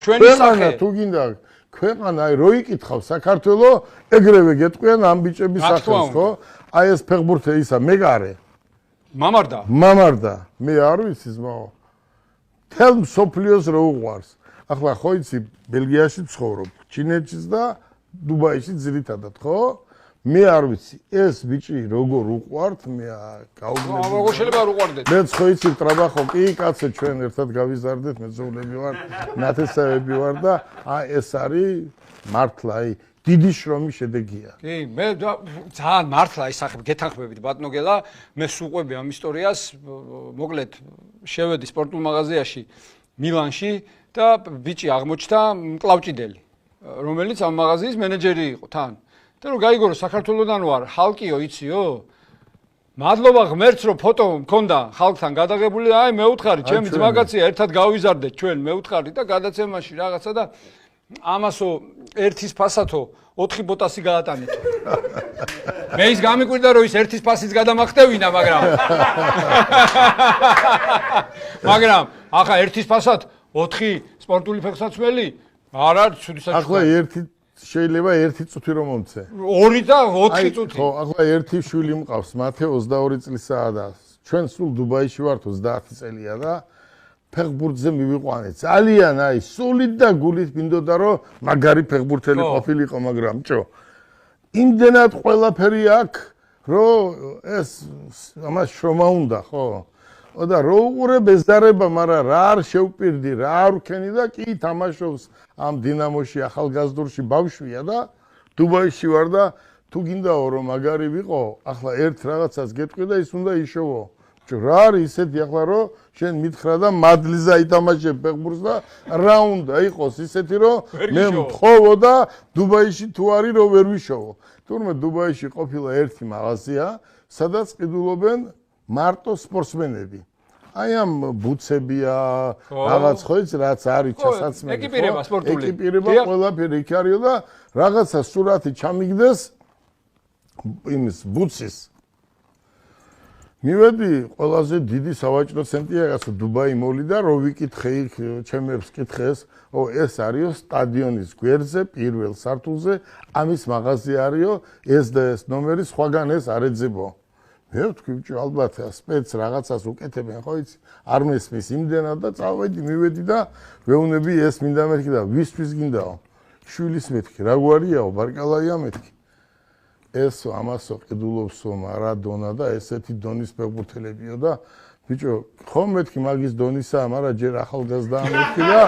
ჩვენი სახე თუ გინდა ქვეყანა აი რო იკითხავ საქართველო ეგრევე გეტყვიან ამ ბიჭების სახელს ხო აი ეს ფეხბურთე ისა მეგარე მამარდა მე არ ვიცი ზმაო თელ მსოფლიოს რო უყვარს ახლა ხო იცი ბელგიაში ცხოვრობ ჩინეთშიც და დუბაიში ძირითადად ხო მე არ ვიცი ეს ბიჭი როგორ უყვართ მე გაუგნები როგორ შეიძლება არ უყვარდეთ მე ხო იცი ტრაბახო კი კაცო ჩვენ ერთად გავიზარდეთ მეძულები ვარ ნათესავები ვარ და აი ეს არის მართლა აი დიდი შრომის შედეგია კი მე ძალიან მართლა ის სახე გეთანხმებით ბატონოგელა მე სუყვები ამ ისტორიას მოკლედ შევედი სპორტულ მაღაზიაში მილანში და ბიჭი აღმოჩნდა მკლავჭიდელი რომელიც ამ მაღაზიის მენეჯერი იყო თან და რომ გაიგო საქართველოსდან ვარ ხალკიო იციო მადლობა ღმერთს რომ ფოტო მქონდა ხალხთან გადაღებული აი მე უთხარი ჩემი ძმაკაცია ერთად გავიზარდეთ ჩვენ მე უთხარი და გადაცემაში რაღაცა და ამასო ერთის ფასათო 4 ბოტასი გაატანეთ მე ის გამიკვირდა რომ ის ერთის ფასიც გადამახტევინა მაგრამ ახლა ერთის ფასად 4 სპორტული ფეხსაცმელი არა ცუდი საჭირო ახლა ერთი შეიძლება ერთი წუთი რომ მომცე 2 და 4 წუთი ხო ახლა ერთი შვილი მყავს მათე 22 წლისაა და ჩვენ სულ დუბაიში ვართ 30 წელია და ფეხბურთზე მივიყვანეთ ძალიან აი სულით და გულით მინდოდა რომ მაგარი ფეხბურთელი ყოფილიყო მაგრამ ჭო იმდენად ყველაფერი აქვს რომ ეს ამას შრომა უნდა ხო და რო უყურებ ეს დარება მაგრამ რა არ შევპირდი რა არ ვქენი და კი თამაშობს ამ დინამოში ახალგაზრდურში ბავშვია და დუბაიში ვარ და თუ გინდაო რომ მაგარი ვიყო ახლა ერთ რაღაცას გეტყვი და ის უნდა იშოვო რა არის ისეთი ახლა რომ შენ მითხრა და მადლიზე ითამაშე ფეხბურთს და რა უნდა იყოს ისეთი რომ მე მთხოვო და დუბაიში თუ არის რომ ვერ ვიშოვო თურმე დუბაიში ყოფილა ერთი მაღაზია სადაც ყიდულობენ მარტო სპორტსმენები აი ამ ბუცებია რაღაც ხო იცი რაც არის ჩასაცმელი ეკიპირება სპორტული ეკიპირება ყველაფერი იქ არისო და რაღაცა სურათი ჩამიგდეს იმის ბუცის მივედი ყველაზე დიდი სავაჭრო ცენტრია რაღაცა დუბაი მოლი და რო ვიკითხე იქ ჩემებს კითხეს ო ეს არისო სტადიონის გვერდზე პირველ სართულზე ამის მაღაზია არისო ეს და ეს ნომერი სხვაგან ეს არ ეძებო მე ვთქვი ბიჭო ალბათ სპეც რაღაცას უკეთებენ ხო იცი არ მესმის იმდენად და წავედი მივედი და ვეუბნები ეს მინდა მეთქი და ვისთვის გინდაო შვილის მეთქი რა გვარიაო ბარკალაია მეთქი ეს ამასო ყიდულობსო მარადონა და ესეთი დონის ფეხბურთელებიო და ბიჭო ხომ მეთქი მაგის დონისაა მაგრამ ჯერ ახალგაზრდაა მეთქი და